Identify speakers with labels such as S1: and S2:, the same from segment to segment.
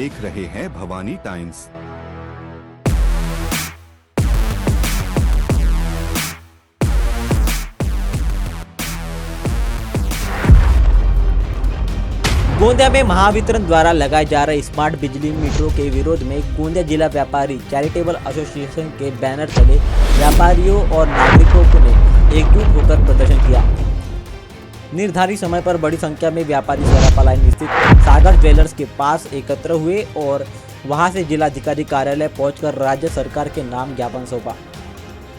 S1: देख रहे हैं भवानी टाइम्स।
S2: गोंदिया में महावितरण द्वारा लगाए जा रहे स्मार्ट बिजली मीटरों के विरोध में गोंदिया जिला व्यापारी चैरिटेबल एसोसिएशन के बैनर तले व्यापारियों और नागरिकों ने एकजुट होकर प्रदर्शन किया। निर्धारित समय पर बड़ी संख्या में व्यापारी सरापालाई स्थित सागर ज्वेलर्स के पास एकत्र हुए और वहां से जिलाधिकारी कार्यालय पहुंचकर राज्य सरकार के नाम ज्ञापन सौंपा।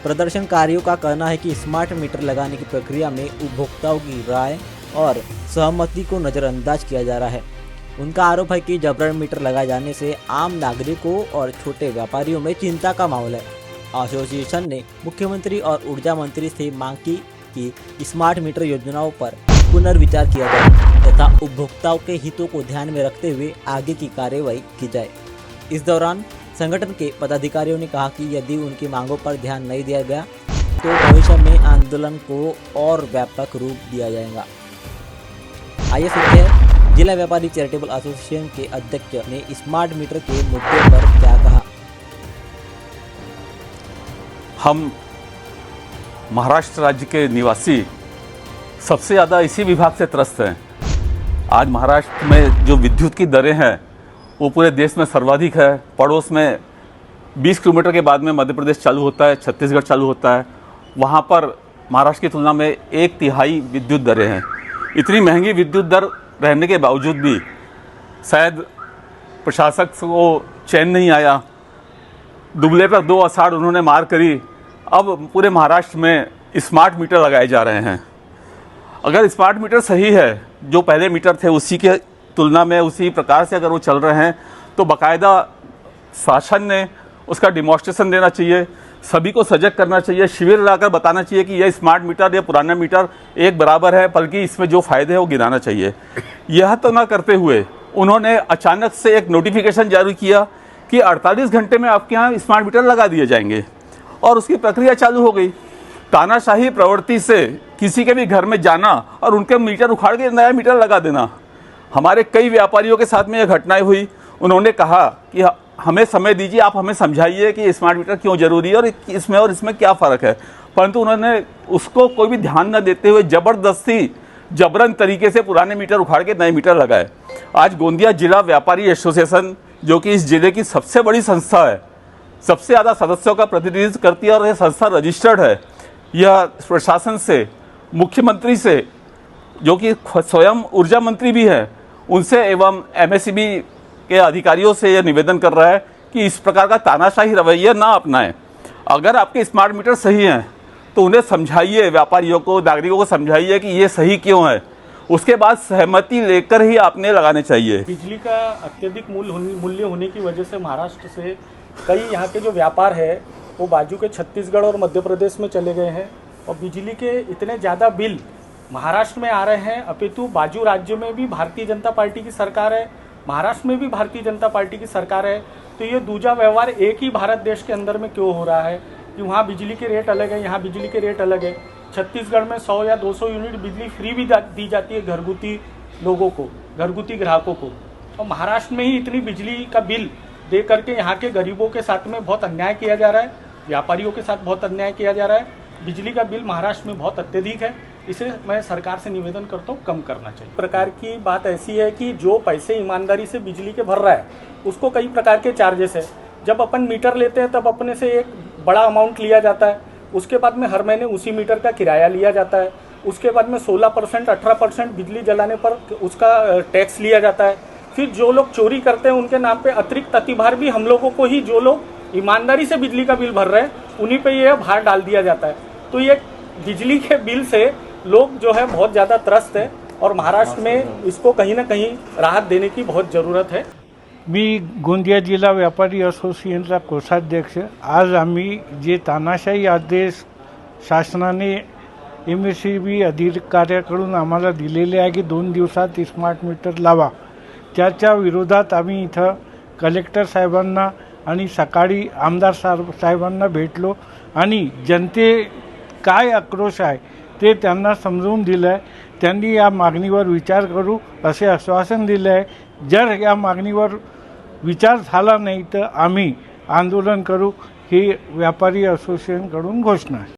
S2: प्रदर्शनकारियों का कहना है कि स्मार्ट मीटर लगाने की प्रक्रिया में उपभोक्ताओं की राय और सहमति को नज़रअंदाज किया जा रहा है। उनका आरोप है कि जबरन मीटर लगाए जाने से आम नागरिकों और छोटे व्यापारियों में चिंता का माहौल है। एसोसिएशन ने मुख्यमंत्री और ऊर्जा मंत्री से मांग की कि स्मार्ट मीटर योजनाओं पर पुनर्विचार किया जाए तथा उपभोक्ताओं के हितों को ध्यान में रखते हुए आगे की कार्रवाई की जाए। इस दौरान संगठन के पदाधिकारियों ने कहा कि यदि उनकी मांगों पर ध्यान नहीं दिया गया तो भविष्य में आंदोलन को और व्यापक रूप दिया जाएगा। आइए सुनते हैं जिला व्यापारी चैरिटेबल एसोसिएशन के अध्यक्ष ने स्मार्ट मीटर के मुद्दे पर क्या कहा।
S3: हम महाराष्ट्र राज्य के निवासी सबसे ज़्यादा इसी विभाग से त्रस्त हैं। आज महाराष्ट्र में जो विद्युत की दरें हैं वो पूरे देश में सर्वाधिक है। पड़ोस में 20 किलोमीटर के बाद में मध्य प्रदेश चालू होता है, छत्तीसगढ़ चालू होता है। वहाँ पर महाराष्ट्र की तुलना में 1/3 विद्युत दरें हैं। इतनी महंगी विद्युत दर रहने के बावजूद भी शायद प्रशासक को चैन नहीं आया। दुबले पर 2 आषाढ़ उन्होंने मार करी। अब पूरे महाराष्ट्र में स्मार्ट मीटर लगाए जा रहे हैं। अगर स्मार्ट मीटर सही है, जो पहले मीटर थे उसी के तुलना में उसी प्रकार से अगर वो चल रहे हैं तो बाकायदा शासन ने उसका डिमॉन्स्ट्रेशन देना चाहिए, सभी को सजग करना चाहिए, शिविर लगाकर बताना चाहिए कि यह स्मार्ट मीटर या पुराना मीटर एक बराबर है, बल्कि इसमें जो फ़ायदे हैं वो गिनाना चाहिए। यह तो ना करते हुए उन्होंने अचानक से एक नोटिफिकेशन जारी किया कि 48 घंटे में आपके यहाँ स्मार्ट मीटर लगा दिए जाएंगे और उसकी प्रक्रिया चालू हो गई। तानाशाही प्रवृत्ति से किसी के भी घर में जाना और उनके मीटर उखाड़ के नया मीटर लगा देना। हमारे कई व्यापारियों के साथ में यह घटनाएं हुई। उन्होंने कहा कि हमें समय दीजिए, आप हमें समझाइए कि स्मार्ट मीटर क्यों ज़रूरी है और इसमें क्या फ़र्क है, परंतु उन्होंने उसको कोई भी ध्यान न देते हुए ज़बरदस्ती जबरन तरीके से पुराने मीटर उखाड़ के नए मीटर लगाए। आज गोंदिया जिला व्यापारी एसोसिएशन, जो कि इस जिले की सबसे बड़ी संस्था है, सबसे ज़्यादा सदस्यों का प्रतिनिधित्व करती है और यह संस्था रजिस्टर्ड है, यह प्रशासन से, मुख्यमंत्री से, जो कि स्वयं ऊर्जा मंत्री भी हैं, उनसे एवं एमएसईबी के अधिकारियों से यह निवेदन कर रहा है कि इस प्रकार का तानाशाही रवैया ना अपनाएं। अगर आपके स्मार्ट मीटर सही हैं तो उन्हें समझाइए, व्यापारियों को, नागरिकों को समझाइए कि ये सही क्यों है। उसके बाद सहमति लेकर ही आपने लगाने चाहिए।
S4: बिजली का अत्यधिक मूल्य होने की वजह से महाराष्ट्र से कई यहाँ के जो व्यापार है वो बाजू के छत्तीसगढ़ और मध्य प्रदेश में चले गए हैं और बिजली के इतने ज़्यादा बिल महाराष्ट्र में आ रहे हैं, अपितु बाजू राज्य में भी भारतीय जनता पार्टी की सरकार है, महाराष्ट्र में भी भारतीय जनता पार्टी की सरकार है। तो ये दूजा व्यवहार एक ही भारत देश के अंदर में क्यों हो रहा है कि वहाँ बिजली के रेट अलग है, यहाँ बिजली के रेट अलग है। छत्तीसगढ़ में 100 या 200 यूनिट बिजली फ्री भी दी जाती है घरगुती लोगों को, घरगुती ग्राहकों को, और महाराष्ट्र में ही इतनी बिजली का बिल दे करके यहाँ के गरीबों के साथ में बहुत अन्याय किया जा रहा है, व्यापारियों के साथ बहुत अन्याय किया जा रहा है। बिजली का बिल महाराष्ट्र में बहुत अत्यधिक है, इसे मैं सरकार से निवेदन करता हूँ कम करना चाहिए। प्रकार की बात ऐसी है कि जो पैसे ईमानदारी से बिजली के भर रहा है उसको कई प्रकार के चार्जेस है। जब अपन मीटर लेते हैं तब अपने से एक बड़ा अमाउंट लिया जाता है, उसके बाद में हर महीने उसी मीटर का किराया लिया जाता है, उसके बाद में 16% 18% बिजली जलाने पर उसका टैक्स लिया जाता है। फिर जो लोग चोरी करते हैं उनके नाम पे अतिरिक्त अतिभार भी हम लोगों को ही, जो लोग ईमानदारी से बिजली का बिल भर रहे हैं उन्हीं पे ये भार डाल दिया जाता है। तो ये बिजली के बिल से लोग जो है बहुत ज़्यादा त्रस्त है और महाराष्ट्र में इसको कहीं ना कहीं राहत देने की बहुत ज़रूरत है।
S5: मी गोंदिया जिल्हा व्यापारी असोसिएशनचा कोषाध्यक्ष। आज आम्ही जे तानाशाही आदेश शासनाने MSEB अधिकाऱ्याकडून आम्हाला दिलेले आहे की 2 दिवसात स्मार्ट मीटर लावा, त्याच्या विरोधात आम्ही इथं कलेक्टर साहेबांना आणि सकाळी आमदार साहेबांना भेटलो आणि जनते काय आक्रोश आहे ते त्यांना समजून दिलं आहे। त्यांनी या मागणीवर विचार करू असे आश्वासन दिले आहे। जर या मागणीवर विचार झाला नाही तर आम्ही आंदोलन करू ही व्यापारी असोसिएशनकडून घोषणा आहे.